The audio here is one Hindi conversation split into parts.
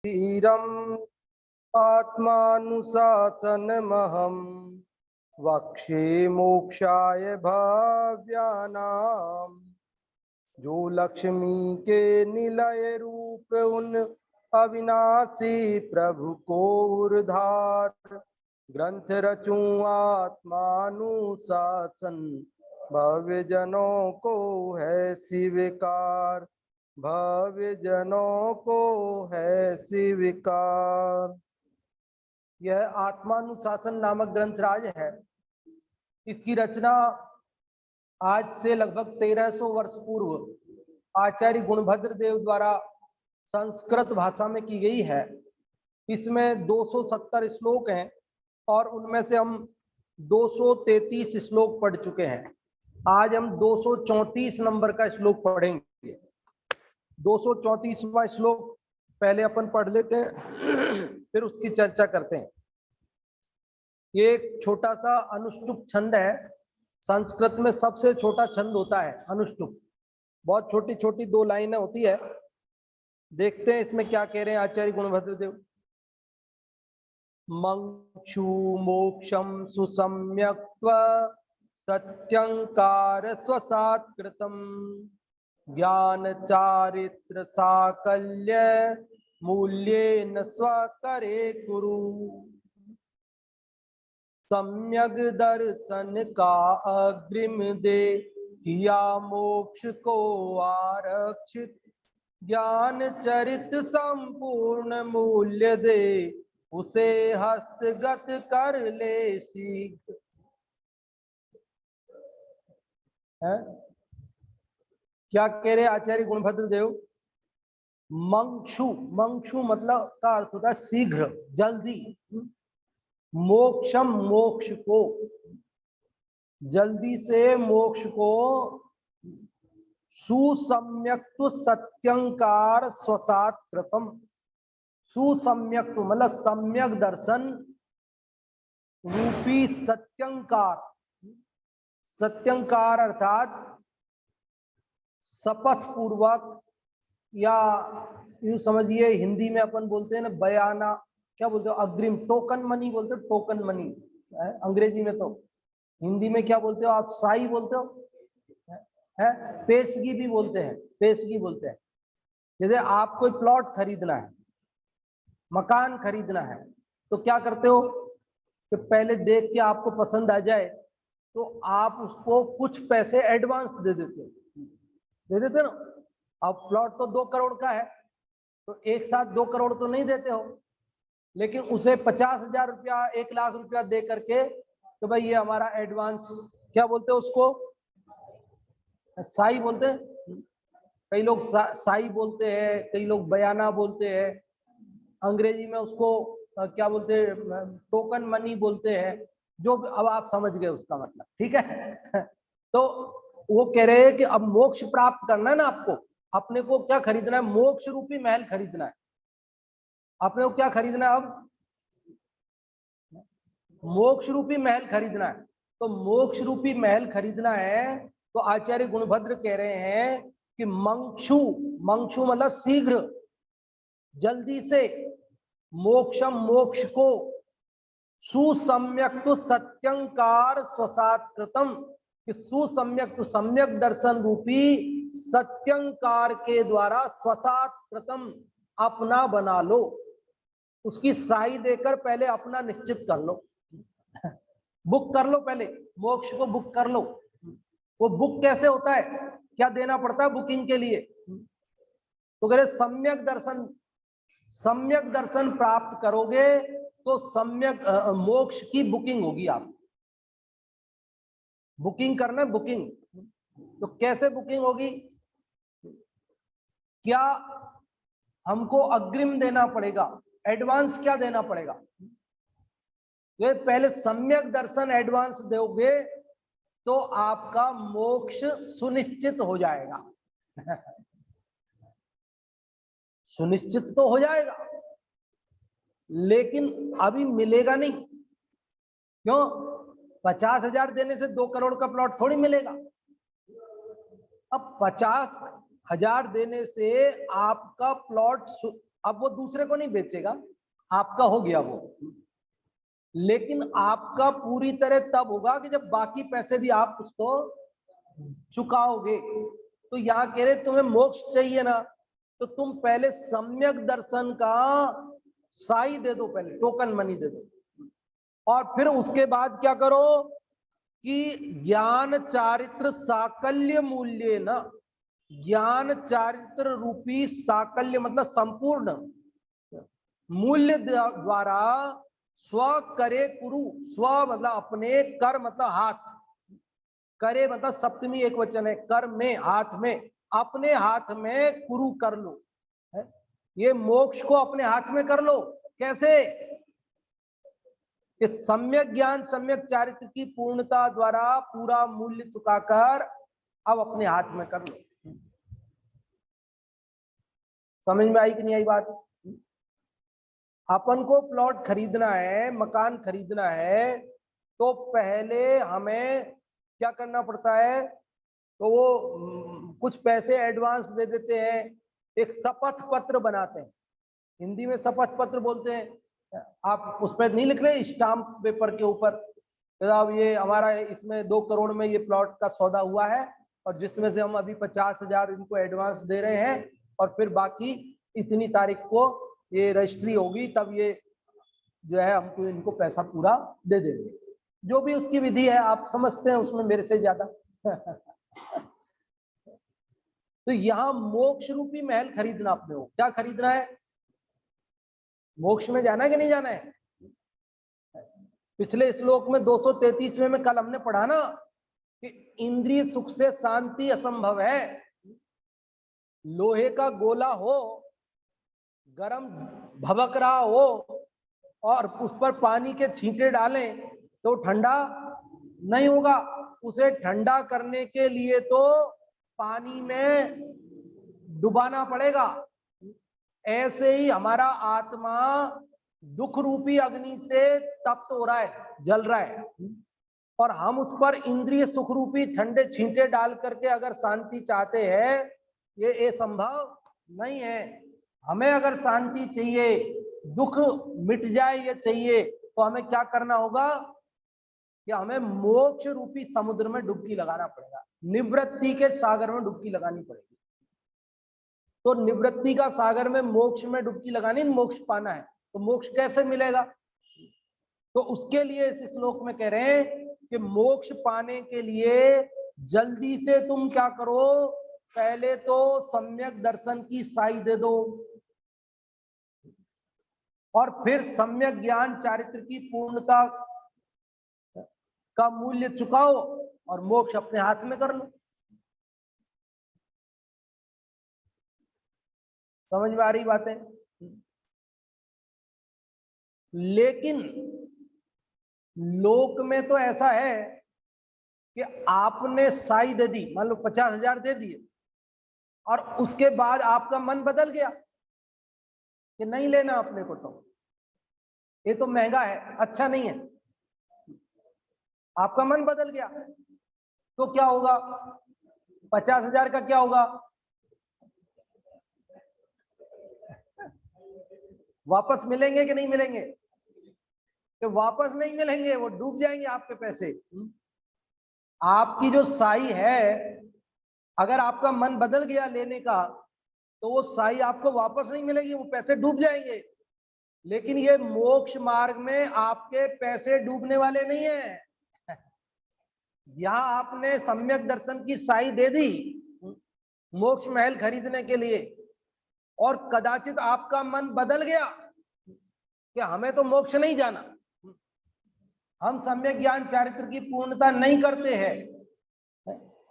वीरम् आत्मानुशासनमहम् वक्षे मोक्षाय भाव्यानाम्। जो लक्ष्मी के निलय रूप उन अविनाशी प्रभु को उद्धार। ग्रंथ रचूं आत्मानुशासन भव्य जनों को है स्वीकार। भव्य जनों को है स्वीकार। यह आत्मानुशासन नामक ग्रंथराज है। इसकी रचना आज से लगभग 1300 वर्ष पूर्व आचार्य गुणभद्र देव द्वारा संस्कृत भाषा में की गई है। इसमें 270 श्लोक हैं और उनमें से हम 233 श्लोक पढ़ चुके हैं। आज हम 234 नंबर का श्लोक पढ़ेंगे। 234वां श्लोक पहले अपन पढ़ लेते हैं, फिर उसकी चर्चा करते हैं। ये एक छोटा सा अनुष्टुप छंद है। संस्कृत में सबसे छोटा छंद होता है अनुष्टुप। बहुत छोटी छोटी 2 लाइनें होती है। देखते हैं इसमें क्या कह रहे हैं आचार्य गुणभद्र देव। मंक्षु मोक्षम सुसम्यक्त्व सत्यंकार स्वसात्कृतम ज्ञान चारित्र साकल्य मूल्येन स्वकरे कुरु। सम्यक दर्शन का अग्रिम दे किया मोक्ष को आरक्षित। ज्ञान चरित संपूर्ण मूल्य दे उसे हस्तगत कर ले शीघ्र। है क्या कह रहे आचार्य गुणभद्र देव। मंक्षु, मंक्षु मतलब का अर्थ होता है शीघ्र, जल्दी। मोक्षम, मोक्ष को, जल्दी से मोक्ष को। सुसम्यक्तु सत्यंकार स्वसात कृतम। सुसम्यक्तु मतलब सम्यक दर्शन रूपी सत्यंकार। सत्यंकार अर्थात शपथ पूर्वक, या यूं समझिए हिंदी में अपन बोलते हैं ना बयाना, क्या बोलते हो, अग्रिम, टोकन मनी बोलते हो, टोकन मनी अंग्रेजी में। तो हिंदी में क्या बोलते हो आप, साई बोलते हो, है पेशगी भी बोलते हैं, पेशगी बोलते हैं। जैसे आप कोई प्लॉट खरीदना है, मकान खरीदना है, तो क्या करते हो कि पहले देख के आपको पसंद आ जाए तो आप उसको कुछ पैसे एडवांस दे देते हो, दे देते ना। अब प्लॉट तो 2 करोड़ का है तो एक साथ 2 करोड़ तो नहीं देते हो, लेकिन उसे 50,000 रुपया, 1 लाख रुपया दे करके तो भाई ये हमारा एडवांस, क्या बोलते हैं उसको, साई बोलते हैं। कई लोग साई बोलते हैं, कई लोग बयाना बोलते हैं। अंग्रेजी में उसको क्या बोलते हैं, टोकन मनी बोलते हैं। जो अब आप समझ गए उसका मतलब, ठीक है। तो वो कह रहे हैं कि अब मोक्ष प्राप्त करना है ना आपको, अपने को क्या खरीदना है, मोक्ष रूपी महल खरीदना है। अपने को क्या खरीदना है, अब मोक्ष रूपी महल खरीदना है। तो मोक्ष रूपी महल खरीदना है तो आचार्य गुणभद्र कह रहे हैं कि मंक्षु, मंक्षु मतलब शीघ्र, जल्दी से, मोक्षम मोक्ष को, सुसम्यक्तु सत्यंकार स्वसात कृतम, कि सुसम्यक्तु सम्यक दर्शन रूपी सत्यंकार के द्वारा स्वसात कृतम अपना बना लो। उसकी साई देकर पहले अपना निश्चित कर लो, बुक कर लो, पहले मोक्ष को बुक कर लो। वो बुक कैसे होता है, क्या देना पड़ता है बुकिंग के लिए, तो कह रहे सम्यक दर्शन, सम्यक दर्शन प्राप्त करोगे तो सम्यक मोक्ष की बुकिंग होगी। आप बुकिंग करना, बुकिंग तो कैसे बुकिंग होगी, क्या हमको अग्रिम देना पड़ेगा, एडवांस क्या देना पड़ेगा, ये पहले सम्यक दर्शन एडवांस दोगे तो आपका मोक्ष सुनिश्चित हो जाएगा। सुनिश्चित तो हो जाएगा लेकिन अभी मिलेगा नहीं। क्यों, 50,000 देने से 2 करोड़ का प्लॉट थोड़ी मिलेगा। अब 50,000 देने से आपका प्लॉट अब वो दूसरे को नहीं बेचेगा, आपका हो गया वो, लेकिन आपका पूरी तरह तब होगा कि जब बाकी पैसे भी आप उसको चुकाओगे। तो यहाँ कह रहे तुम्हें मोक्ष चाहिए ना, तो तुम पहले सम्यक दर्शन का साई दे दो, पहले टोकन मनी दे दो, और फिर उसके बाद क्या करो कि ज्ञान चारित्र साकल्य मूल्य न, ज्ञान चारित्र रूपी साकल्य मतलब संपूर्ण मूल्य द्वारा स्व करे कुरु, स्व मतलब अपने, कर मतलब हाथ, करे मतलब सप्तमी एक वचन है, कर में हाथ में, अपने हाथ में कुरु कर लो, है? ये मोक्ष को अपने हाथ में कर लो। कैसे? कि सम्यक ज्ञान सम्यक चारित्र की पूर्णता द्वारा पूरा मूल्य चुकाकर अब अपने हाथ में कर लो। समझ में आई कि नहीं आई बात? अपन को प्लॉट खरीदना है, मकान खरीदना है, तो पहले हमें क्या करना पड़ता है? तो वो कुछ पैसे एडवांस दे देते हैं, एक शपथ पत्र बनाते हैं, हिंदी में शपथ पत्र बोलते हैं। आप उस पर नहीं लिख रहे स्टाम्प पेपर के ऊपर, अब ये हमारा इसमें 2 करोड़ में ये प्लॉट का सौदा हुआ है, और जिसमें से हम अभी 50,000 इनको एडवांस दे रहे हैं, और फिर बाकी इतनी तारीख को ये रजिस्ट्री होगी, तब ये जो है हमको इनको पैसा पूरा दे देंगे। जो भी उसकी विधि है आप समझते हैं उसमें मेरे से ज्यादा। तो यहाँ मोक्ष रूपी महल खरीदना अपने हो, क्या खरीदना है? मोक्ष में जाना है कि नहीं जाना है? पिछले श्लोक में 233वें में कल हमने पढ़ा ना कि इंद्रिय सुख से शांति असंभव है। लोहे का गोला हो, गरम भभक रहा हो, और उस पर पानी के छींटे डालें तो ठंडा नहीं होगा। उसे ठंडा करने के लिए तो पानी में डुबाना पड़ेगा। ऐसे ही हमारा आत्मा दुख रूपी अग्नि से तप्त हो रहा है, जल रहा है, और हम उस पर इंद्रिय सुख रूपी ठंडे छींटे डाल करके अगर शांति चाहते हैं, ये संभव नहीं है। हमें अगर शांति चाहिए, दुख मिट जाए ये चाहिए, तो हमें क्या करना होगा कि हमें मोक्ष रूपी समुद्र में डुबकी लगाना पड़ेगा, निवृत्ति के सागर में डुबकी लगानी पड़ेगी। तो निवृत्ति का सागर में मोक्ष में डुबकी लगानी, मोक्ष पाना है, तो मोक्ष कैसे मिलेगा? तो उसके लिए इस श्लोक में कह रहे हैं कि मोक्ष पाने के लिए जल्दी से तुम क्या करो, पहले तो सम्यक दर्शन की साई दे दो, और फिर सम्यक ज्ञान चारित्र की पूर्णता का मूल्य चुकाओ, और मोक्ष अपने हाथ में कर लो। समझ में आ रही बातें? लेकिन लोक में तो ऐसा है कि आपने साई दे दी, मान लो 50,000 दे दिए, और उसके बाद आपका मन बदल गया कि नहीं लेना अपने को, तो ये तो महंगा है, अच्छा नहीं है, आपका मन बदल गया, तो क्या होगा? 50,000 का क्या होगा? वापस मिलेंगे कि नहीं मिलेंगे? तो वापस नहीं मिलेंगे, वो डूब जाएंगे आपके पैसे। आपकी जो साई है, अगर आपका मन बदल गया लेने का, तो वो साई आपको वापस नहीं मिलेगी, वो पैसे डूब जाएंगे। लेकिन ये मोक्ष मार्ग में आपके पैसे डूबने वाले नहीं है। यहां आपने सम्यक दर्शन की साई दे दी मोक्ष महल खरीदने के लिए, और कदाचित आपका मन बदल गया कि हमें तो मोक्ष नहीं जाना, हम सम्यक ज्ञान चारित्र की पूर्णता नहीं करते हैं,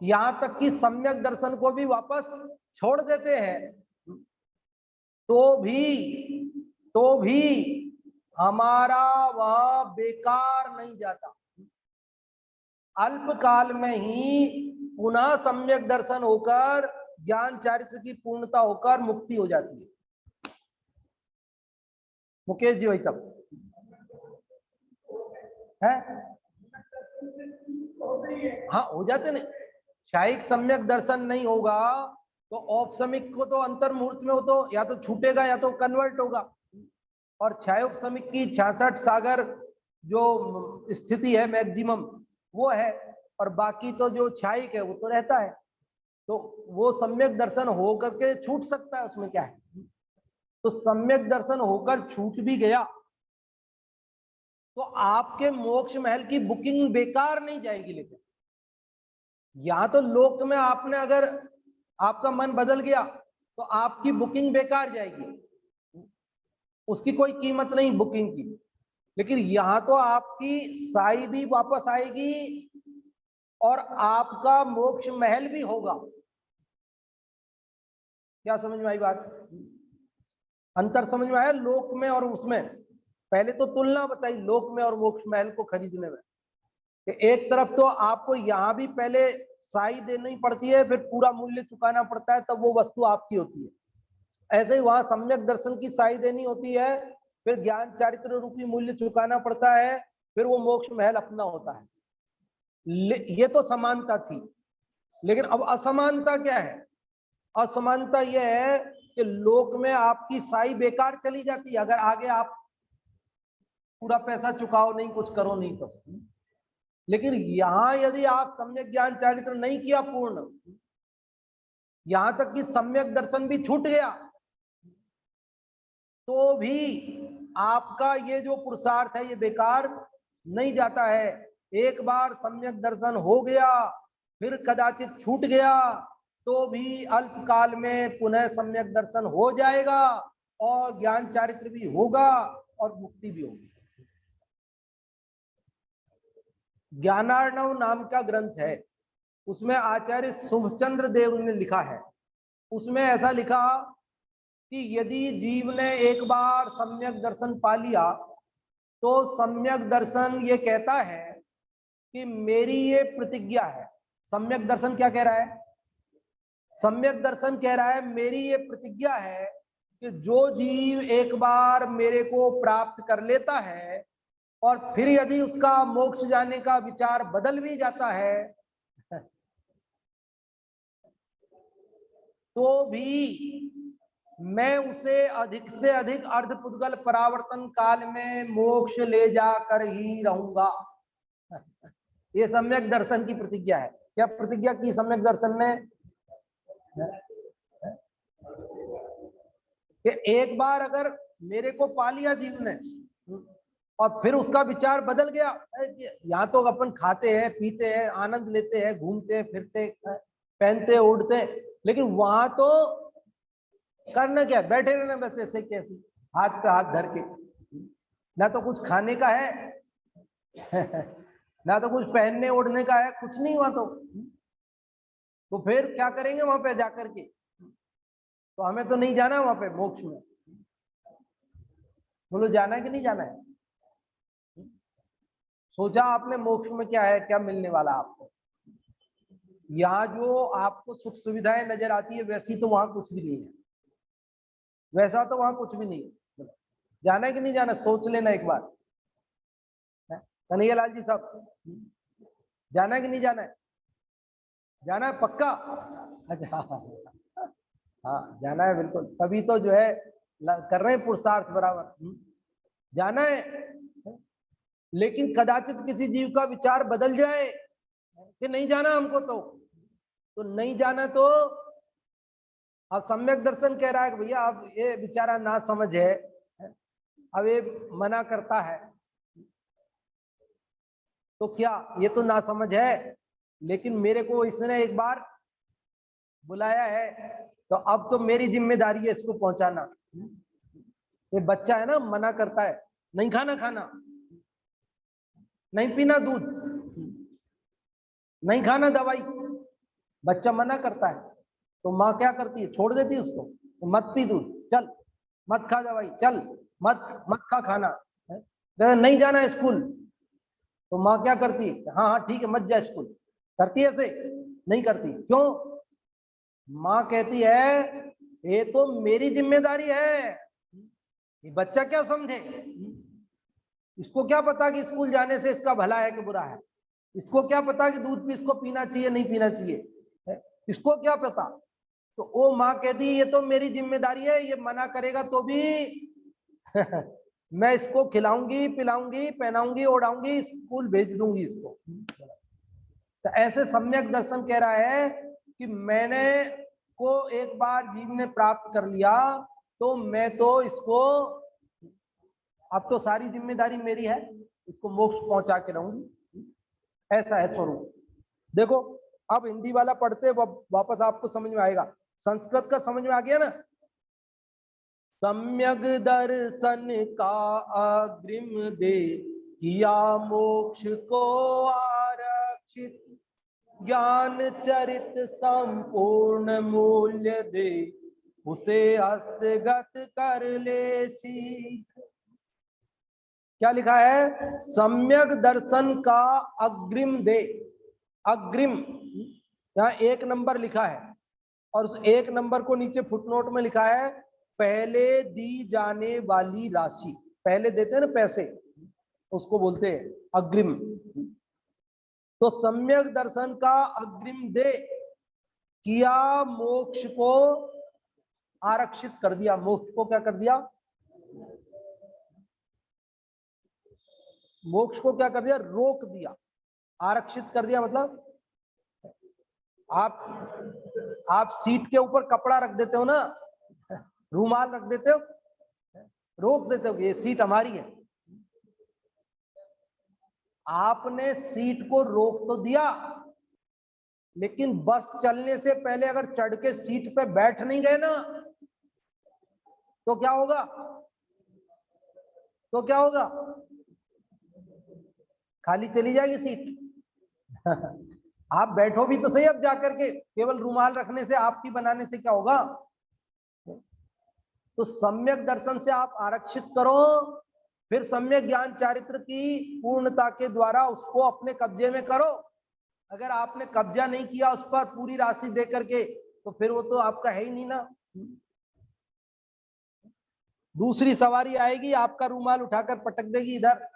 यहां तक कि सम्यक दर्शन को भी वापस छोड़ देते हैं, तो भी हमारा वह बेकार नहीं जाता। अल्प काल में ही पुनः सम्यक दर्शन होकर ज्ञान चारित्र की पूर्णता होकर मुक्ति हो जाती है। मुकेश जी भाई साहब है, हाँ हो जाते नहीं, शायद सम्यक दर्शन नहीं होगा तो औपसमिक को तो अंतर मुहूर्त में वो तो या तो छूटेगा या तो कन्वर्ट होगा, और क्षयोपसमिक की 66 सागर जो स्थिति है मैक्सिमम वो है, और बाकी तो जो क्षायिक है वो तो रहता है। तो वो सम्यक दर्शन होकर के छूट सकता है, उसमें क्या है। तो सम्यक दर्शन होकर छूट भी गया तो आपके मोक्ष महल की बुकिंग बेकार नहीं जाएगी। लेकिन यहां तो लोक में आपने अगर आपका मन बदल गया तो आपकी बुकिंग बेकार जाएगी, उसकी कोई कीमत नहीं बुकिंग की। लेकिन यहां तो आपकी साई भी वापस आएगी और आपका मोक्ष महल भी होगा। क्या समझ में आई बात? अंतर समझ में आया लोक में और उसमें? पहले तो तुलना बताई लोक में और मोक्ष महल को खरीदने में, कि एक तरफ तो आपको यहां भी पहले साई देनी पड़ती है, फिर पूरा मूल्य चुकाना पड़ता है, तब वो वस्तु आपकी होती है। ऐसे ही वहां सम्यक दर्शन की साई देनी होती है, फिर ज्ञान चारित्र रूपी मूल्य चुकाना पड़ता है, फिर वो मोक्ष महल अपना होता है। ये तो समानता थी। लेकिन अब असमानता क्या है? असमानता यह है कि लोक में आपकी साई बेकार चली जाती है अगर आगे आप पूरा पैसा चुकाओ नहीं, कुछ करो नहीं तो। लेकिन यहां यदि आप सम्यक ज्ञान चारित्र नहीं किया पूर्ण, यहां तक कि सम्यक दर्शन भी छूट गया, तो भी आपका ये जो पुरुषार्थ है ये बेकार नहीं जाता है। एक बार सम्यक दर्शन हो गया, फिर कदाचित छूट गया, तो भी अल्पकाल में पुनः सम्यक दर्शन हो जाएगा और ज्ञान चारित्र भी होगा और मुक्ति भी होगी। ज्ञानार्णव नाम का ग्रंथ है, उसमें आचार्य शुभचंद्र देव ने लिखा है। उसमें ऐसा लिखा कि यदि जीव ने एक बार सम्यक दर्शन पा लिया तो सम्यक दर्शन ये कहता है कि मेरी ये प्रतिज्ञा है। सम्यक दर्शन क्या कह रहा है? सम्यक दर्शन कह रहा है मेरी ये प्रतिज्ञा है कि जो जीव एक बार मेरे को प्राप्त कर लेता है और फिर यदि उसका मोक्ष जाने का विचार बदल भी जाता है तो भी मैं उसे अधिक से अधिक अर्धपुद्गल परावर्तन काल में मोक्ष ले जाकर ही रहूंगा। ये सम्यक दर्शन की प्रतिज्ञा है। क्या प्रतिज्ञा की सम्यक दर्शन ने? कि एक बार अगर मेरे को पा लिया जीव ने और फिर उसका विचार बदल गया, यहाँ तो अपन खाते हैं पीते हैं आनंद लेते हैं घूमते हैं फिरते पहनते उड़ते, लेकिन वहां तो करना क्या, बैठे रहना बस ऐसे कैसे हाथ पे हाथ धर के, ना तो कुछ खाने का है ना तो कुछ पहनने ओढ़ने का है, कुछ नहीं हुआ तो फिर क्या करेंगे वहां पे जाकर के? तो हमें तो नहीं जाना वहां पे मोक्ष में। बोलो जाना है कि नहीं जाना है? सोचा आपने मोक्ष में क्या है, क्या मिलने वाला आपको? यहाँ जो आपको सुख सुविधाएं नजर आती है वैसी तो वहां कुछ भी नहीं है, वैसा तो वहां कुछ भी नहीं है। जाना है कि नहीं जाना, सोच लेना एक बार। कन्हैया लाल जी साहब, जाना है कि नहीं जाना है? जाना है पक्का? अच्छा हाँ जाना है बिल्कुल, तभी तो जो है कर रहे हैं पुरुषार्थ बराबर। जाना है, लेकिन कदाचित किसी जीव का विचार बदल जाए कि नहीं जाना हमको, तो नहीं जाना। तो अब सम्यक दर्शन कह रहा है कि भैया अब ये बेचारा ना समझ है, अब ये मना करता है, तो क्या ये तो ना समझ है, लेकिन मेरे को इसने एक बार बुलाया है तो अब तो मेरी जिम्मेदारी है इसको पहुंचाना। ये बच्चा है ना, मना करता है, नहीं खाना खाना, नहीं पीना दूध, नहीं खाना दवाई, बच्चा मना करता है तो माँ क्या करती है, छोड़ देती है उसको, तो मत पी दूध, चल मत खा दवाई, चल मत खा खाना, नहीं जाना स्कूल, तो माँ क्या करती है, हाँ हाँ ठीक है मत जा स्कूल, करती है ऐसे? नहीं करती। क्यों? माँ कहती है ये तो मेरी जिम्मेदारी है, ये बच्चा क्या समझे, इसको क्या पता कि स्कूल जाने से इसका भला है कि बुरा है, इसको क्या पता कि दूध भी इसको पीना चाहिए नहीं पीना चाहिए, इसको क्या पता। तो वो माँ कहती ये तो मेरी जिम्मेदारी है, ये मना करेगा तो भी मैं इसको खिलाऊंगी, पिलाऊंगी, पहनाऊंगी, ओढ़ाऊंगी, स्कूल भेज दूंगी इसको। तो ऐसे सम्यक दर्शन कह रहा है कि मैंने को एक बार जीव ने प्राप्त कर लिया तो मैं तो इसको, अब तो सारी जिम्मेदारी मेरी है, इसको मोक्ष पहुंचा के रहूंगी। ऐसा है स्वरूप। देखो अब हिंदी वाला पढ़ते वापस आपको समझ में आएगा। संस्कृत का समझ में आ गया ना। सम्यक दर्शन का अग्रिम दे, किया मोक्ष को आरक्षित, ज्ञान चरित संपूर्ण मूल्य दे, उसे हस्तगत कर ले शीघ्र। क्या लिखा है? सम्यक दर्शन का अग्रिम दे। अग्रिम यहाँ 1 नंबर लिखा है और उस 1 नंबर को नीचे फुटनोट में लिखा है पहले दी जाने वाली राशि। पहले देते हैं ना पैसे, उसको बोलते हैं अग्रिम। तो सम्यक दर्शन का अग्रिम दे, किया मोक्ष को आरक्षित कर दिया। मोक्ष को क्या कर दिया? मोक्ष को क्या कर दिया? रोक दिया। आरक्षित कर दिया मतलब आप सीट के ऊपर कपड़ा रख देते हो ना, रूमाल रख देते हो, रोक देते हो, ये सीट हमारी है। आपने सीट को रोक तो दिया, लेकिन बस चलने से पहले अगर चढ़ के सीट पे बैठ नहीं गए ना तो क्या होगा? तो क्या होगा? खाली चली जाएगी सीट। आप बैठो भी तो सही अब जाकर के, केवल रूमाल रखने से, आपकी बनाने से क्या होगा? तो सम्यक दर्शन से आप आरक्षित करो, फिर सम्यक ज्ञान चारित्र की पूर्णता के द्वारा उसको अपने कब्जे में करो। अगर आपने कब्जा नहीं किया उस पर पूरी राशि दे करके तो फिर वो तो आपका है ही नहीं ना। दूसरी सवारी आएगी, आपका रूमाल उठाकर पटक देगी इधर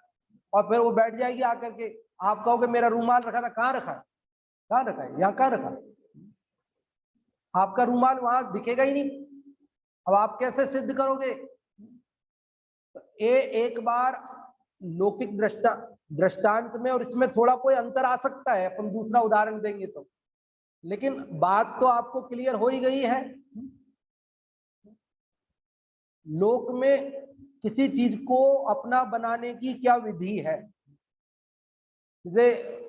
और फिर वो बैठ जाएगी आकर के। आप कहोगे मेरा रूमाल रखा था, कहाँ रखा है? कहाँ रखा है? यहाँ कहाँ रखा है? आपका रूमाल वहां दिखेगा ही नहीं। अब आप कैसे सिद्ध करोगे? एक बार लौकिक दृष्टांत में और इसमें थोड़ा कोई अंतर आ सकता है, अपन दूसरा उदाहरण देंगे तो, लेकिन बात तो आपको क्लियर हो ही गई है। लोक में किसी चीज को अपना बनाने की क्या विधि है? जैसे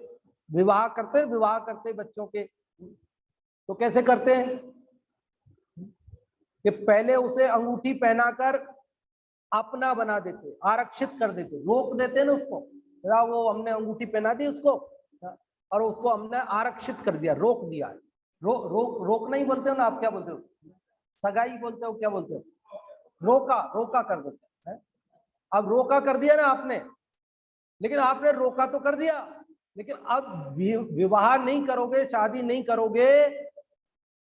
विवाह करते हैं, विवाह करते बच्चों के तो कैसे करते हैं कि पहले उसे अंगूठी पहनाकर अपना बना देते, आरक्षित कर देते, रोक देते ना उसको। वो हमने अंगूठी पहना दी उसको और उसको हमने आरक्षित कर दिया, रोक दिया। रोक नहीं बोलते हो ना आप, क्या बोलते हो? सगाई बोलते हो, क्या बोलते हो? रोका, रोका कर देते हैं। अब रोका कर दिया ना आपने, लेकिन आपने रोका तो कर दिया, लेकिन अब विवाह नहीं करोगे, शादी नहीं करोगे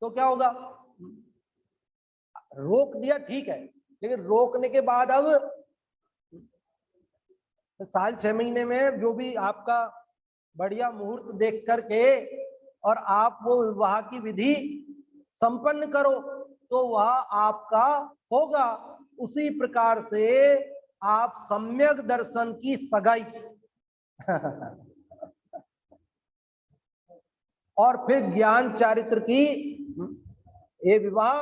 तो क्या होगा? रोक दिया ठीक है, लेकिन रोकने के बाद अब साल 6 महीने में जो भी आपका बढ़िया मुहूर्त देख करके और आप वो विवाह की विधि संपन्न करो तो वह आपका होगा। उसी प्रकार से आप सम्यक दर्शन की सगाई और फिर ज्ञान चारित्र की ये विवाह,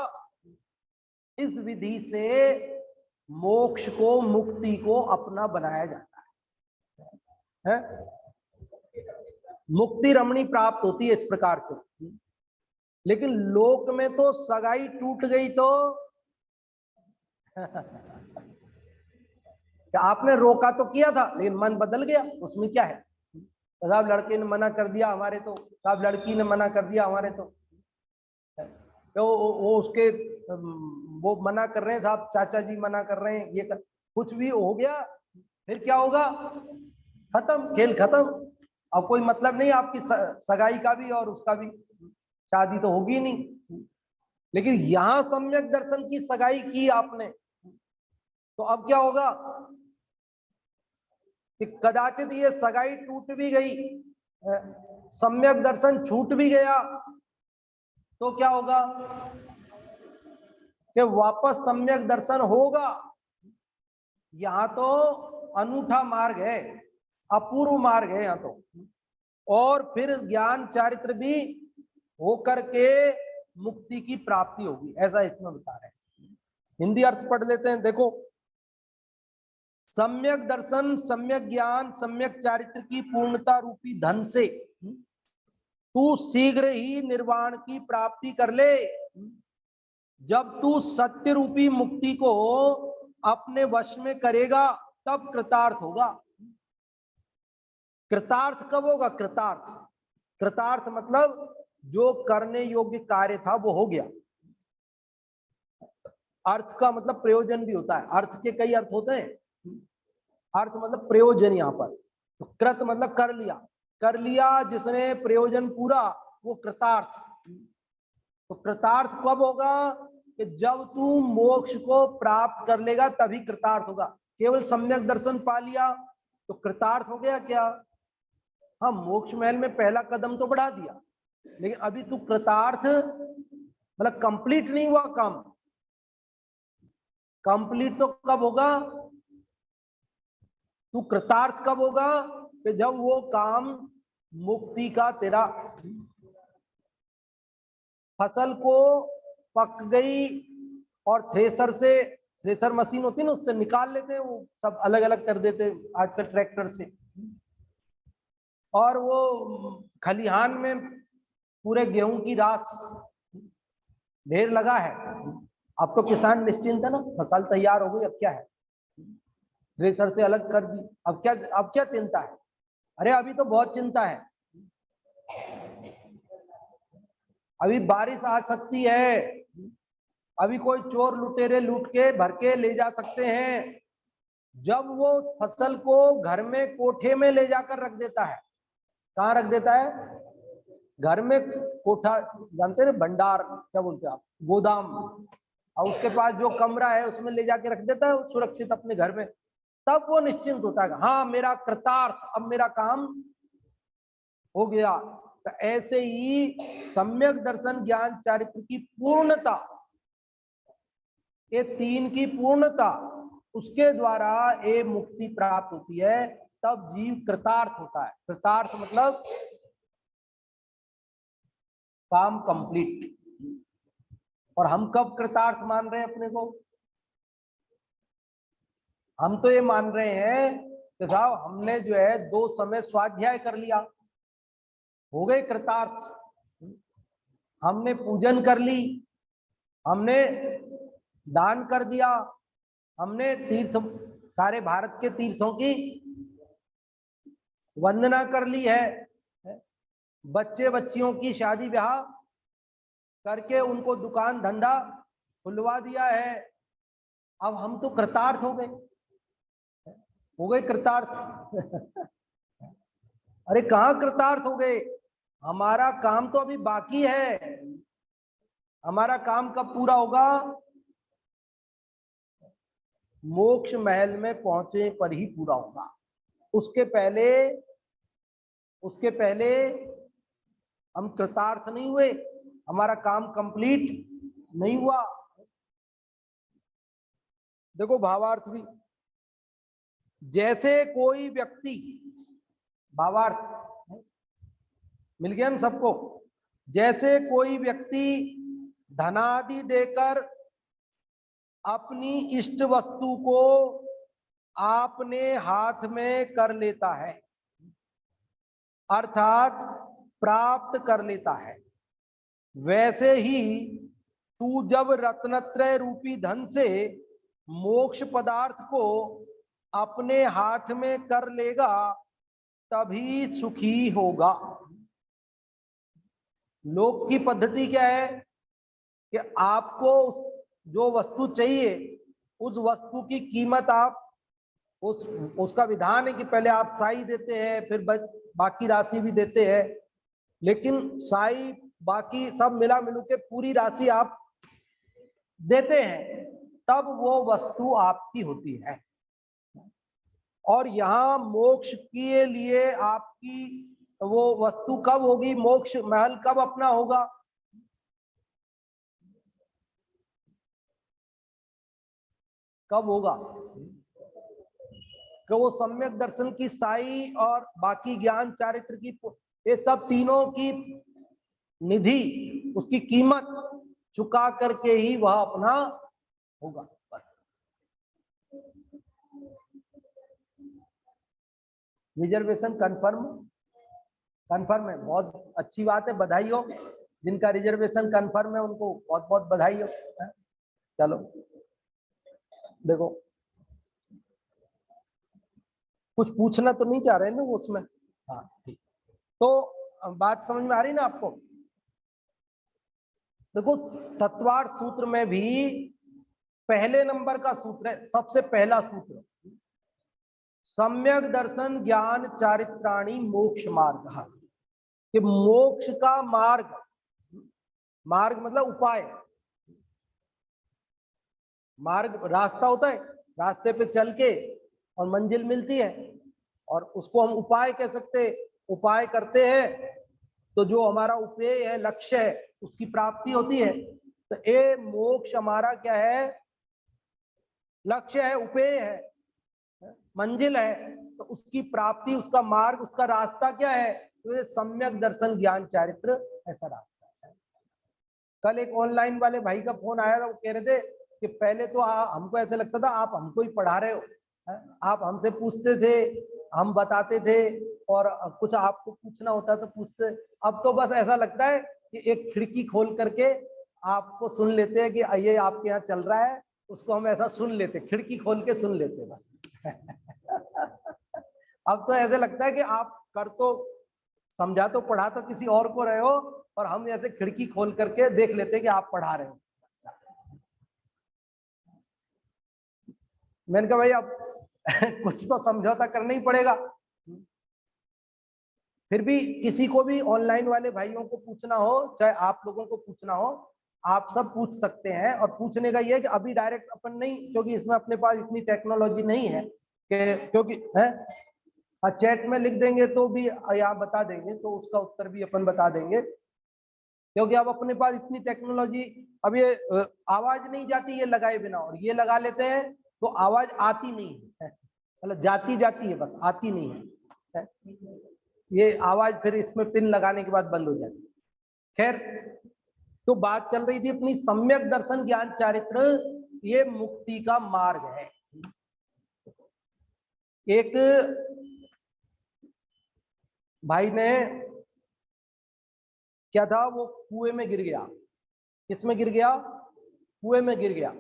इस विधि से मोक्ष को, मुक्ति को अपना बनाया जाता है? मुक्ति रमणी प्राप्त होती है इस प्रकार से। लेकिन लोक में तो सगाई टूट गई तो आपने रोका तो किया था लेकिन मन बदल गया, उसमें क्या है? साहब लड़के ने मना कर दिया हमारे, तो साहब लड़की ने मना कर दिया हमारे, तो वो उसके वो मना कर रहे हैं, साहब चाचा जी मना कर रहे हैं, ये कुछ भी हो गया, फिर क्या होगा? खत्म, खेल खत्म। अब कोई मतलब नहीं आपकी सगाई का भी और उसका भी, शादी तो होगी नहीं। लेकिन यहां सम्यक दर्शन की सगाई की आपने तो अब क्या होगा कि कदाचित ये सगाई टूट भी गई, सम्यक दर्शन छूट भी गया तो क्या होगा? कि वापस सम्यक दर्शन होगा। यहाँ तो अनूठा मार्ग है, अपूर्व मार्ग है यहाँ तो, और फिर ज्ञान चारित्र भी होकर के मुक्ति की प्राप्ति होगी, ऐसा इसमें बता रहे हैं। हिंदी अर्थ पढ़ लेते हैं, देखो। सम्यक दर्शन, सम्यक ज्ञान, सम्यक चारित्र की पूर्णता रूपी धन से तू शीघ्र ही निर्वाण की प्राप्ति कर ले। जब तू सत्य रूपी मुक्ति को अपने वश में करेगा तब कृतार्थ होगा। कृतार्थ कब होगा? कृतार्थ, कृतार्थ मतलब जो करने योग्य कार्य था वो हो गया। अर्थ का मतलब प्रयोजन भी होता है, अर्थ के कई अर्थ होते हैं। अर्थ मतलब प्रयोजन, यहाँ पर तो कृत मतलब कर लिया, कर लिया जिसने प्रयोजन पूरा, वो कृतार्थ। तो कृतार्थ कब होगा? कि जब तू मोक्ष को प्राप्त कर लेगा तभी कृतार्थ होगा। केवल सम्यक दर्शन पा लिया तो कृतार्थ हो गया क्या? हाँ, मोक्ष महल में पहला कदम तो बढ़ा दिया, लेकिन अभी तू कृतार्थ मतलब कंप्लीट नहीं हुआ काम। कंप्लीट तो कब होगा? तू कृतार्थ कब होगा? कि जब वो काम मुक्ति का तेरा, फसल को पक गई और थ्रेसर से, थ्रेसर मशीन होती है ना, उससे निकाल लेते हैं, वो सब अलग अलग कर देते हैं आजकल ट्रैक्टर से, और वो खलिहान में पूरे गेहूं की रास ढेर लगा है। अब तो किसान निश्चिंत है ना, फसल तैयार हो गई, अब क्या है, थ्रेसर से अलग कर दी, अब क्या चिंता है? अरे अभी तो बहुत चिंता है, अभी बारिश आ सकती है, अभी कोई चोर लुटेरे लूट के भर के ले जा सकते हैं। जब वो फसल को घर में कोठे में ले जाकर रख देता है, कहाँ रख देता है? घर में कोठा, जानते हैं भंडार क्या बोलते हैं आप, गोदाम, और उसके पास जो कमरा है उसमें ले जाके रख देता है सुरक्षित अपने घर में। तब वो निश्चिंत होता है, हाँ मेरा कृतार्थ, अब मेरा काम हो गया। तो ऐसे ही सम्यक दर्शन, ज्ञान, चारित्र की पूर्णता, ये तीन की पूर्णता, उसके द्वारा ये मुक्ति प्राप्त होती है, तब जीव कृतार्थ होता है। कृतार्थ मतलब काम कंप्लीट। और हम कब कृतार्थ मान रहे हैं अपने को? हम तो ये मान रहे हैं कि साहब हमने जो है 2 समय स्वाध्याय कर लिया, हो गए कृतार्थ। हमने पूजन कर ली, हमने दान कर दिया, हमने तीर्थ, सारे भारत के तीर्थों की वंदना कर ली है, बच्चे बच्चियों की शादी ब्याह करके उनको दुकान धंधा खुलवा दिया है। अब हम तो कृतार्थ हो गए कृतार्थ। अरे कहाँ कृतार्थ हो गए? हमारा काम तो अभी बाकी है। हमारा काम कब पूरा होगा? मोक्ष महल में पहुंचे पर ही पूरा होगा। उसके पहले हम कृतार्थ नहीं हुए, हमारा काम कंप्लीट नहीं हुआ। देखो भावार्थ भी, जैसे कोई व्यक्ति, भावार्थ मिल गया ना सबको, जैसे कोई व्यक्ति धनादि देकर अपनी इष्ट वस्तु को आपने हाथ में कर लेता है, अर्थात प्राप्त कर लेता है, वैसे ही तू जब रत्नत्रय रूपी धन से मोक्ष पदार्थ को अपने हाथ में कर लेगा तभी सुखी होगा। लोक की पद्धति क्या है कि आपको जो वस्तु चाहिए उस वस्तु की कीमत आप, उसका विधान है कि पहले आप साई देते हैं, फिर बाकी राशि भी देते हैं, लेकिन साई बाकी सब मिला मिलू के पूरी राशि आप देते हैं, तब वो वस्तु आपकी होती है। और यहाँ मोक्ष के लिए आपकी वो वस्तु कब होगी? मोक्ष महल कब अपना होगा? कब होगा? कि वो सम्यक दर्शन की साई और बाकी ज्ञान चारित्र की, ये सब तीनों की निधि, उसकी कीमत चुका करके ही वह अपना होगा। रिजर्वेशन कंफर्म, कंफर्म है, बहुत अच्छी बात है, बधाई हो। जिनका रिजर्वेशन कंफर्म है उनको बहुत बहुत बधाई हो। चलो देखो, कुछ पूछना तो नहीं चाह रहे ना वो उसमें? हाँ ठीक। तो बात समझ में आ रही ना आपको? देखो तत्वार्थ सूत्र में भी पहले नंबर का सूत्र है, सबसे पहला सूत्र, सम्यक दर्शन ज्ञान चारित्राणी मोक्ष मार्ग, कि मोक्ष का मार्ग, मार्ग मतलब उपाय, मार्ग रास्ता होता है, रास्ते पे चल के और मंजिल मिलती है, और उसको हम उपाय कह सकते हैं। उपाय करते हैं तो जो हमारा उपेय है, लक्ष्य है, उसकी प्राप्ति होती है। तो ये मोक्ष हमारा क्या है? लक्ष्य है, उपेय है, मंजिल है। तो उसकी प्राप्ति, उसका मार्ग, उसका रास्ता क्या है? तो ये सम्यक दर्शन ज्ञान चारित्र ऐसा रास्ता है। कल एक ऑनलाइन वाले भाई का फोन आया था, वो कह रहे थे कि पहले तो हमको ऐसा लगता था आप हमको ही पढ़ा रहे हो, आप हमसे पूछते थे, हम बताते थे, और कुछ आपको पूछना होता तो पूछते। अब तो बस ऐसा लगता है कि एक खिड़की खोल करके आपको सुन लेते हैं कि ये आपके यहाँ चल रहा है, उसको हम ऐसा सुन लेते, खिड़की खोल के सुन लेते बस। अब तो ऐसे लगता है कि आप कर तो, समझा तो, पढ़ा तो किसी और को रहे हो, और हम ऐसे खिड़की खोल करके देख लेते हैं कि आप पढ़ा रहे हो। मैंने कहा भाई अब कुछ तो समझौता करना ही पड़ेगा। फिर भी किसी को भी ऑनलाइन वाले भाइयों को पूछना हो, चाहे आप लोगों को पूछना हो, आप सब पूछ सकते हैं। और पूछने का ये है कि अभी डायरेक्ट अपन नहीं, क्योंकि इसमें अपने पास इतनी टेक्नोलॉजी नहीं है कि, क्योंकि है चैट में लिख देंगे तो भी यहाँ बता देंगे, तो उसका उत्तर भी अपन बता देंगे, क्योंकि अब अपने पास इतनी टेक्नोलॉजी। अब ये आवाज नहीं जाती ये लगाए बिना, और ये लगा लेते हैं तो आवाज आती नहीं है, मतलब जाती जाती है, बस आती नहीं है। ये आवाज फिर इसमें पिन लगाने के बाद बंद हो जाती है। खैर, तो बात चल रही थी अपनी सम्यक दर्शन ज्ञान चारित्र, ये मुक्ति का मार्ग है। एक भाई ने क्या था, वो कुएं में गिर गया। किसमें गिर गया? कुएं में गिर गया।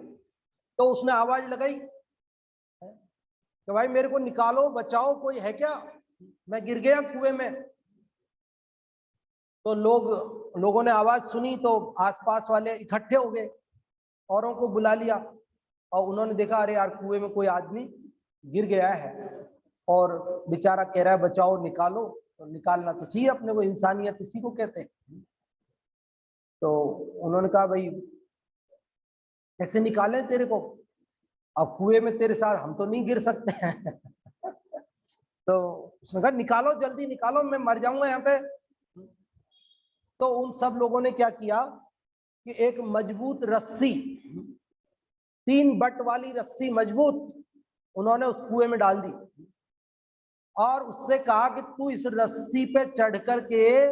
तो उसने आवाज लगाई कि भाई मेरे को निकालो, बचाओ, कोई है क्या, मैं गिर गया कुएं में। तो लोगों ने आवाज सुनी तो आसपास वाले इकट्ठे हो गए, औरों को बुला लिया, और उन्होंने देखा अरे यार कुएं में कोई आदमी गिर गया है, और बेचारा कह रहा है बचाओ, निकालो। तो निकालना तो चाहिए अपने को, इंसानियत इसी को कहते हैं। तो उन्होंने कहा भाई कैसे निकालें तेरे को, अब कुएं में तेरे साथ हम तो नहीं गिर सकते हैं। तो उसने कहा निकालो, जल्दी निकालो, मैं मर जाऊंगा यहाँ पे। तो उन सब लोगों ने क्या किया कि एक मजबूत रस्सी, 3 बट वाली रस्सी मजबूत, उन्होंने उस कुएं में डाल दी, और उससे कहा कि तू इस रस्सी पे चढ़ करके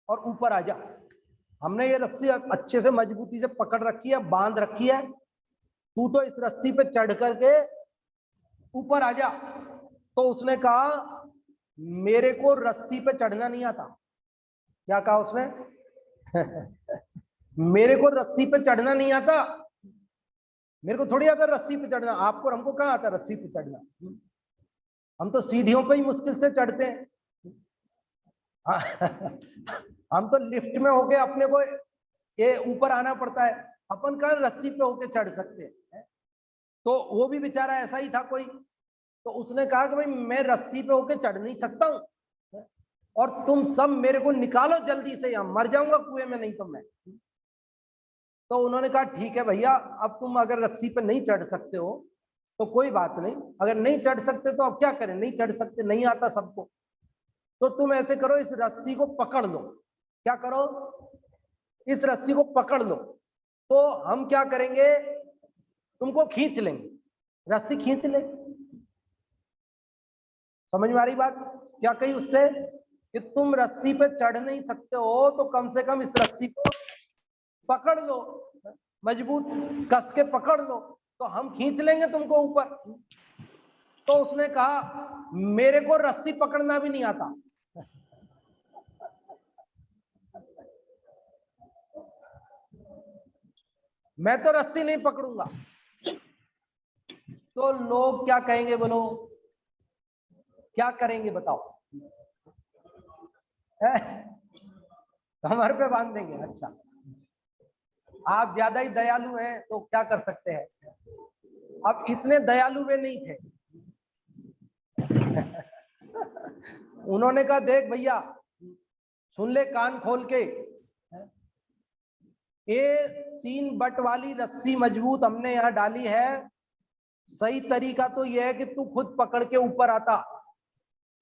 और ऊपर आ जा। हमने ये रस्सी अच्छे से मजबूती से पकड़ रखी है, बांध रखी है, तू तो इस रस्सी पे चढ़ करके ऊपर आ जा। तो उसने कहा मेरे को रस्सी पे चढ़ना नहीं आता। क्या कहा उसने? मेरे को रस्सी पे चढ़ना नहीं आता, मेरे को थोड़ी आता रस्सी पे चढ़ना, आपको हमको कहाँ आता रस्सी पे चढ़ना, हम तो सीढ़ियों पे ही मुश्किल से चढ़ते हैं। हम तो लिफ्ट में होके अपने को ये ऊपर आना पड़ता है, अपन कहाँ रस्सी पे होके चढ़ सकते हैं। तो वो भी बेचारा ऐसा ही था कोई। तो उसने कहा कि भाई मैं रस्सी पे होके चढ़ नहीं सकता हूँ, और तुम सब मेरे को निकालो जल्दी से, यहाँ मर जाऊंगा कुएं में नहीं तो मैं। तो उन्होंने कहा ठीक है भैया, अब तुम अगर रस्सी पे नहीं चढ़ सकते हो तो कोई बात नहीं, अगर नहीं चढ़ सकते तो अब क्या करें, नहीं चढ़ सकते, नहीं आता सबको, तो तुम ऐसे करो, इस रस्सी को पकड़ लो। क्या करो? इस रस्सी को पकड़ लो, तो हम क्या करेंगे, तुमको खींच लेंगे। रस्सी खींच ले। समझ में आ रही बात? क्या कही उससे कि तुम रस्सी पे चढ़ नहीं सकते हो तो कम से कम इस रस्सी को पकड़ लो, मजबूत कस के पकड़ लो, तो हम खींच लेंगे तुमको ऊपर। तो उसने कहा मेरे को रस्सी पकड़ना भी नहीं आता, मैं तो रस्सी नहीं पकड़ूंगा। तो लोग क्या कहेंगे बोलो, क्या करेंगे बताओ? कमर पे बांध देंगे? अच्छा, आप ज्यादा ही दयालु हैं तो क्या कर सकते हैं, अब इतने दयालु वे नहीं थे। उन्होंने कहा देख भैया, सुन ले कान खोल के, ये 3 बट वाली रस्सी मजबूत हमने यहाँ डाली है, सही तरीका तो यह है कि तू खुद पकड़ के ऊपर आता,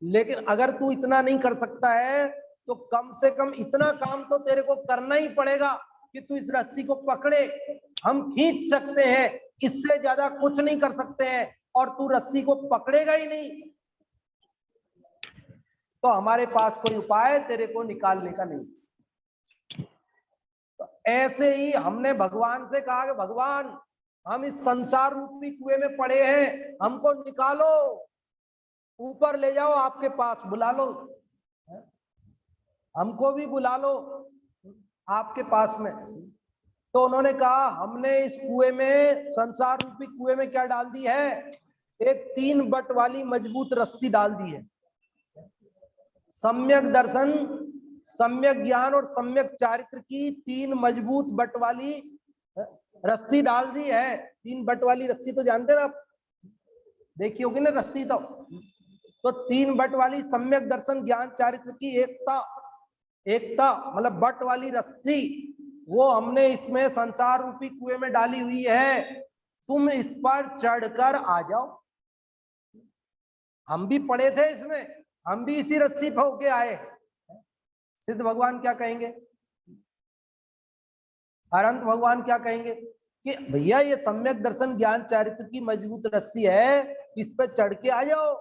लेकिन अगर तू इतना नहीं कर सकता है तो कम से कम इतना काम तो तेरे को करना ही पड़ेगा कि तू इस रस्सी को पकड़े। हम खींच सकते हैं, इससे ज्यादा कुछ नहीं कर सकते हैं, और तू रस्सी को पकड़ेगा ही नहीं तो हमारे पास कोई उपाय तेरे को निकालने का नहीं। तो ऐसे ही हमने भगवान से कहा कि भगवान, हम इस संसार रूपी कुएं में पड़े हैं, हमको निकालो, ऊपर ले जाओ, आपके पास बुला लो, हमको भी बुला लो आपके पास में। तो उन्होंने कहा हमने इस कुएं में, संसार रूपी कुएं में क्या डाल दी है, एक 3 बट वाली मजबूत रस्सी डाल दी है। सम्यक दर्शन, सम्यक ज्ञान और सम्यक चारित्र की 3 मजबूत बट वाली रस्सी डाल दी है। 3 बट वाली रस्सी तो जानते ना आप, देखी होगी ना रस्सी तो 3 बट वाली सम्यक दर्शन ज्ञान चारित्र की एकता मतलब बट वाली रस्सी, वो हमने इसमें संसार रूपी कुएं में डाली हुई है, तुम इस पर चढ़कर आ जाओ। हम भी पड़े थे इसमें, हम भी इसी रस्सी पे होके आए। सिद्ध भगवान क्या कहेंगे, अनंत भगवान क्या कहेंगे कि भैया ये सम्यक दर्शन ज्ञान चारित्र की मजबूत रस्सी है, इस पे चढ़ के आ जाओ।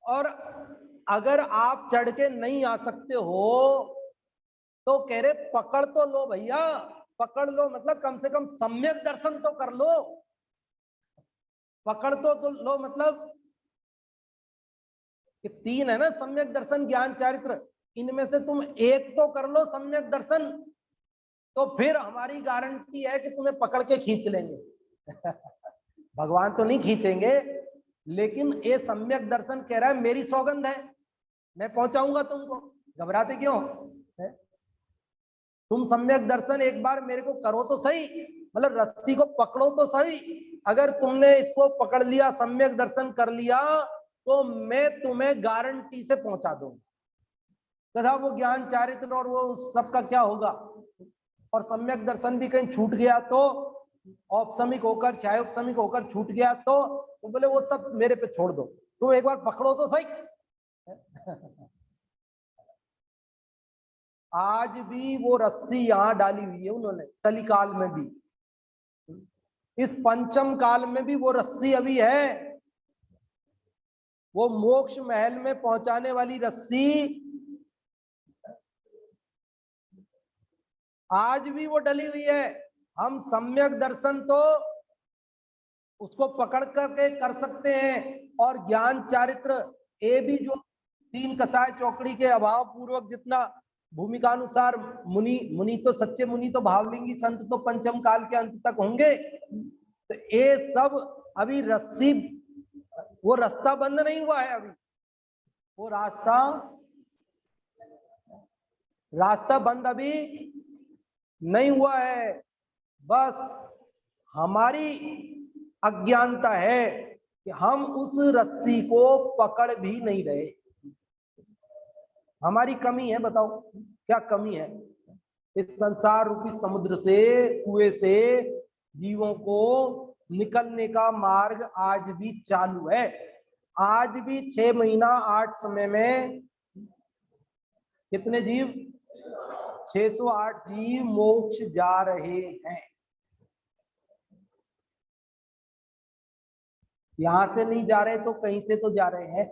और अगर आप चढ़ के नहीं आ सकते हो तो कह रहे पकड़ तो लो भैया, पकड़ लो मतलब कम से कम सम्यक दर्शन तो कर लो, पकड़ तो लो मतलब कि 3 है ना सम्यक दर्शन ज्ञान चारित्र, इनमें से तुम एक तो कर लो सम्यक दर्शन, तो फिर हमारी गारंटी है कि तुम्हें पकड़ के खींच लेंगे। भगवान तो नहीं खींचेंगे, लेकिन ये सम्यक दर्शन कह रहा है मेरी सौगंध है, मैं पहुंचाऊंगा तुमको, घबराते क्यों है? तुम सम्यक दर्शन एक बार मेरे को करो तो सही, मतलब रस्सी को पकड़ो तो सही, अगर तुमने इसको पकड़ लिया, सम्यक दर्शन कर लिया, तो मैं तुम्हें गारंटी से पहुंचा दूंगा। तथा वो ज्ञान चारित्र और वो सबका क्या होगा, और सम्यक दर्शन भी कहीं छूट गया तो, औपसमिक होकर चाहे उपसमिक होकर छूट गया तो बोले वो सब मेरे पे छोड़ दो, तुम एक बार पकड़ो तो सही। आज भी वो रस्सी यहां डाली हुई है उन्होंने, कलिकाल में भी, इस पंचम काल में भी वो रस्सी अभी है, वो मोक्ष महल में पहुंचाने वाली रस्सी आज भी वो डली हुई है। हम सम्यक दर्शन तो उसको पकड़ करके कर सकते हैं, और ज्ञान चारित्र ये भी जो 3 कसाय चौकड़ी के अभाव पूर्वक जितना भूमिका अनुसार मुनि तो सच्चे मुनि तो भावलिंगी संत तो पंचम काल के अंत तक होंगे, तो ये सब अभी रस्सी, वो रास्ता बंद नहीं हुआ है अभी, वो रास्ता बंद अभी नहीं हुआ है, बस हमारी अज्ञानता है कि हम उस रस्सी को पकड़ भी नहीं रहे, हमारी कमी है। बताओ क्या कमी है? इस संसार रूपी समुद्र से, कुएं से जीवों को निकलने का मार्ग आज भी चालू है। आज भी 6 महीना 8 समय में कितने जीव, 608 जीव मोक्ष जा रहे हैं। यहां से नहीं जा रहे तो कहीं से तो जा रहे हैं।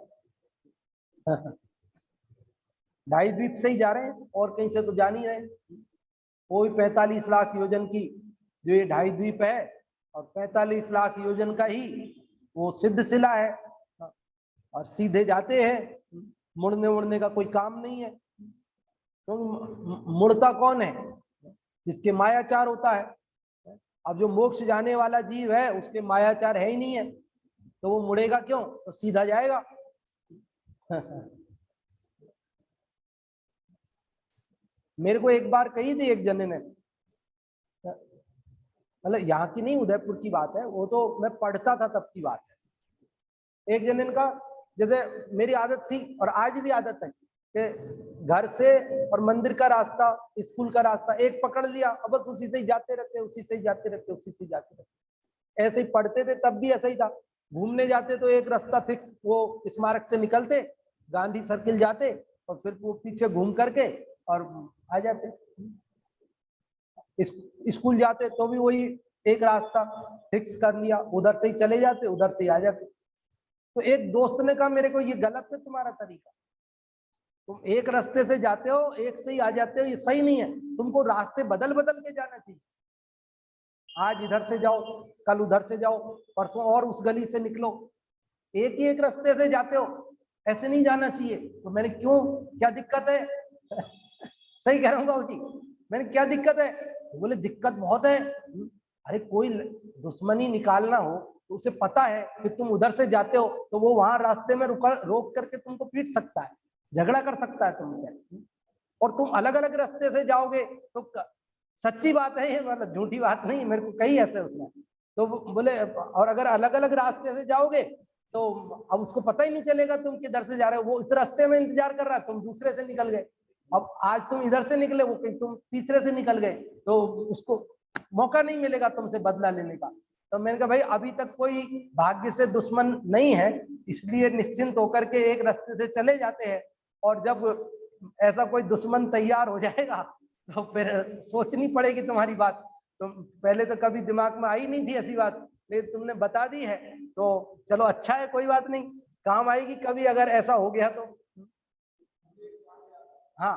ढाई द्वीप से ही जा रहे हैं और कहीं से तो जा नहीं रहे। कोई 45 लाख योजन की जो ये ढाई द्वीप है और 45 लाख योजन का ही वो सिद्ध शिला है और सीधे जाते हैं, मुड़ने उड़ने का कोई काम नहीं है। तो मुड़ता कौन है? जिसके मायाचार होता है। अब जो मोक्ष जाने वाला जीव है उसके मायाचार है ही नहीं है, तो वो मुड़ेगा क्यों? तो सीधा जाएगा। मेरे को एक बार कही थी एक जने ने, मतलब यहाँ की नहीं, उदयपुर की बात है, वो तो मैं पढ़ता था तब की बात है। एक जने का, जैसे मेरी आदत थी और आज भी आदत है कि घर से और मंदिर का रास्ता, स्कूल का रास्ता एक पकड़ लिया, अब बस उसी से ही जाते रहते, उसी से ही जाते रहते, उसी से जाते रहते। ऐसे ही पढ़ते थे तब भी ऐसा ही था। घूमने जाते तो एक रास्ता फिक्स, वो स्मारक से निकलते, गांधी सर्किल जाते और फिर वो पीछे घूम करके और आ जाते। स्कूल जाते तो भी वही एक रास्ता फिक्स कर लिया, उधर से ही चले जाते, उधर से ही आ जाते। तो एक दोस्त ने कहा मेरे को, ये गलत है तुम्हारा तरीका, तुम एक रास्ते से जाते हो, एक से ही आ जाते हो, ये सही नहीं है, तुमको रास्ते बदल बदल के जाना चाहिए। आज इधर से जाओ, कल उधर से जाओ, परसों और उस गली से निकलो, एक ही एक रास्ते से जाते हो, ऐसे नहीं जाना चाहिए। तो मैंने, क्यों, क्या दिक्कत है? सही कह रहा हूँ बाबू जी, मैंने क्या दिक्कत है? तो बोले दिक्कत बहुत है। अरे कोई दुश्मनी निकालना हो तो उसे पता है कि तुम उधर से जाते हो तो वो वहां रास्ते में रोक करके तुमको पीट सकता है, झगड़ा कर सकता है तुमसे, और तुम अलग अलग रास्ते से जाओगे तो सच्ची बात है ये, मतलब झूठी बात नहीं, मेरे को कही ऐसे उसने। तो बोले, और अगर अलग अलग रास्ते से जाओगे तो अब उसको पता ही नहीं चलेगा तुम किधर से जा रहे हो, वो इस रास्ते में इंतजार कर रहा है, तुम दूसरे से निकल गए। अब आज तुम इधर से निकले, वो कहीं तुम तीसरे से निकल गए, तो उसको मौका नहीं मिलेगा तुमसे बदला लेने का। तो मैंने कहा भाई अभी तक कोई भाग्य से दुश्मन नहीं है, इसलिए निश्चिंत होकर के एक रास्ते से चले जाते हैं, और जब ऐसा कोई दुश्मन तैयार हो जाएगा तो फिर सोचनी पड़ेगी तुम्हारी बात। तो पहले तो कभी दिमाग में आई नहीं थी ऐसी बात, लेकिन तुमने बता दी है तो चलो अच्छा है, कोई बात नहीं, काम आएगी कभी अगर ऐसा हो गया तो। हाँ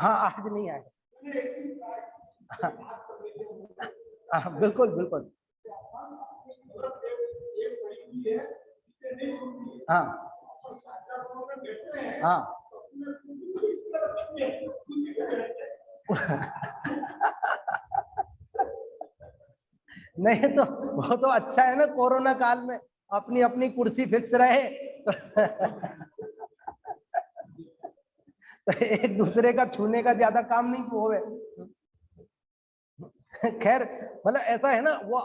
हाँ, आज नहीं आए। हाँ बिल्कुल बिल्कुल। हाँ हाँ। नहीं तो वो तो अच्छा है ना, कोरोना काल में अपनी अपनी कुर्सी फिक्स रहे। तो एक दूसरे का छूने का ज्यादा काम नहीं होवे। खैर, मतलब ऐसा है ना, वो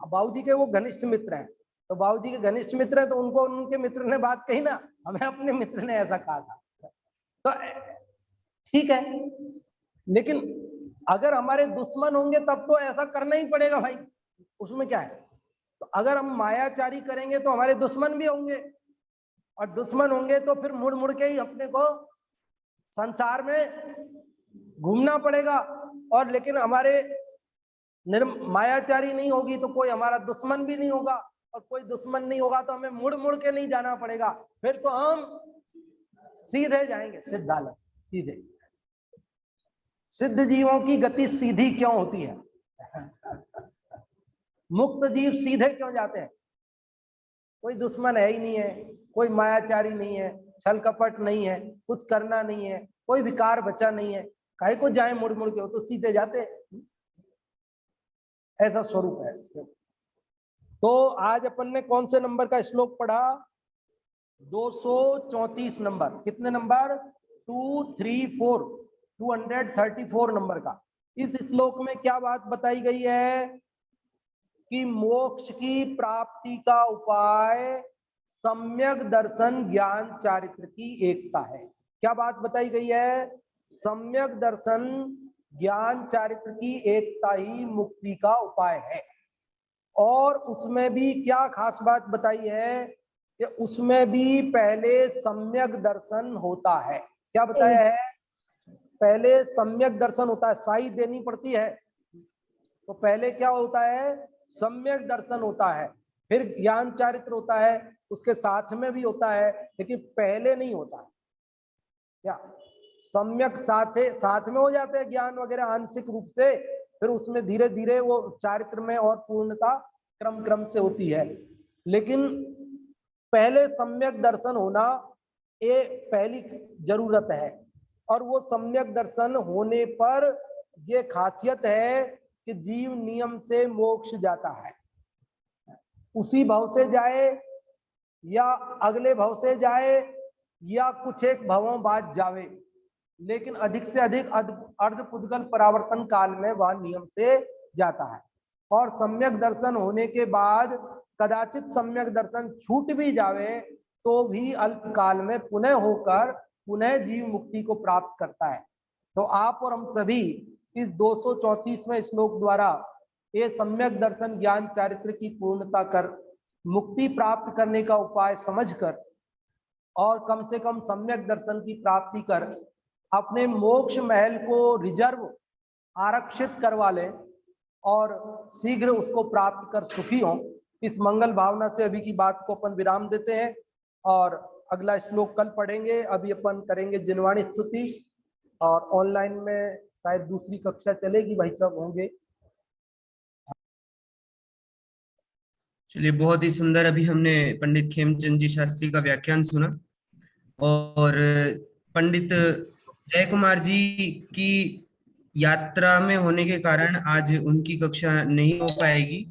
बाबूजी के वो घनिष्ठ मित्र हैं, तो बाबूजी के घनिष्ठ मित्र हैं तो उनको उनके मित्र ने बात कही ना, हमें अपने मित्र ने ऐसा कहा था, तो ठीक है। लेकिन अगर हमारे दुश्मन होंगे तब तो ऐसा करना ही पड़ेगा भाई, उसमें क्या है। तो अगर हम मायाचारी करेंगे तो हमारे दुश्मन भी होंगे, और दुश्मन होंगे तो फिर मुड़ मुड़ के ही अपने को संसार में घूमना पड़ेगा। और लेकिन हमारे मायाचारी नहीं होगी तो कोई हमारा दुश्मन भी नहीं होगा, और कोई दुश्मन नहीं होगा तो हमें मुड़ मुड़ के नहीं जाना पड़ेगा, फिर तो हम सीधे जाएंगे सिद्धालय, सीधे। सिद्ध जीवों की गति सीधी क्यों होती है? मुक्त जीव सीधे क्यों जाते हैं? कोई दुश्मन है ही नहीं है, कोई मायाचारी नहीं है, छल कपट नहीं है, कुछ करना नहीं है, कोई विकार बचा नहीं है, काहे को जाए मुड़ मुड़ के, वो तो सीधे जाते, ऐसा स्वरूप है। तो आज अपन ने कौन से नंबर का श्लोक पढ़ा? 234 नंबर। कितने नंबर? 234, 234 नंबर का। इस श्लोक में क्या बात बताई गई है कि मोक्ष की प्राप्ति का उपाय सम्यक दर्शन ज्ञान चारित्र की एकता है। क्या बात बताई गई है? सम्यक दर्शन ज्ञान चारित्र की एकता ही मुक्ति का उपाय है। और उसमें भी क्या खास बात बताई है कि उसमें भी पहले सम्यक दर्शन होता है। क्या बताया है? पहले सम्यक दर्शन होता है, साई देनी पड़ती है। तो पहले क्या होता है? सम्यक दर्शन होता है, फिर ज्ञान चारित्र होता है, उसके साथ में भी होता है, लेकिन पहले नहीं होता है। क्या सम्यक साथ में हो जाते हैं ज्ञान वगैरह आंशिक रूप से, फिर उसमें धीरे धीरे वो चारित्र में और पूर्णता क्रम क्रम से होती है। लेकिन पहले सम्यक दर्शन होना ये पहली जरूरत है, और वो सम्यक दर्शन होने पर ये खासियत है कि जीव नियम से मोक्ष जाता है। उसी भव से जाए या अगले भव से जाए या कुछ एक भवों बाद जावे, लेकिन अधिक से अधिक अर्धपुद्गल परावर्तन काल में वह नियम से जाता है। और सम्यक दर्शन होने के बाद कदाचित सम्यक दर्शन छूट भी जावे तो भी अल्प काल में पुनः होकर पुनः जीव मुक्ति को प्राप्त करता है। तो आप और हम सभी इस 234वें श्लोक द्वारा ये सम्यक दर्शन ज्ञान चारित्र की पूर्णता कर मुक्ति प्राप्त करने का उपाय समझकर और कम से कम सम्यक दर्शन की प्राप्ति कर अपने मोक्ष महल को रिजर्व आरक्षित करवा लें और शीघ्र उसको प्राप्त कर सुखी हों। इस मंगल भावना से अभी की बात को अपन विराम देते हैं और अगला श्लोक कल पढ़ेंगे। अभी अपन करेंगे जिनवाणी स्तुति, और ऑनलाइन में शायद दूसरी कक्षा चलेगी, भाई साहब होंगे। चलिए, बहुत ही सुंदर अभी हमने पंडित खेमचंद जी शास्त्री का व्याख्यान सुना, और पंडित जय कुमार जी की यात्रा में होने के कारण आज उनकी कक्षा नहीं हो पाएगी।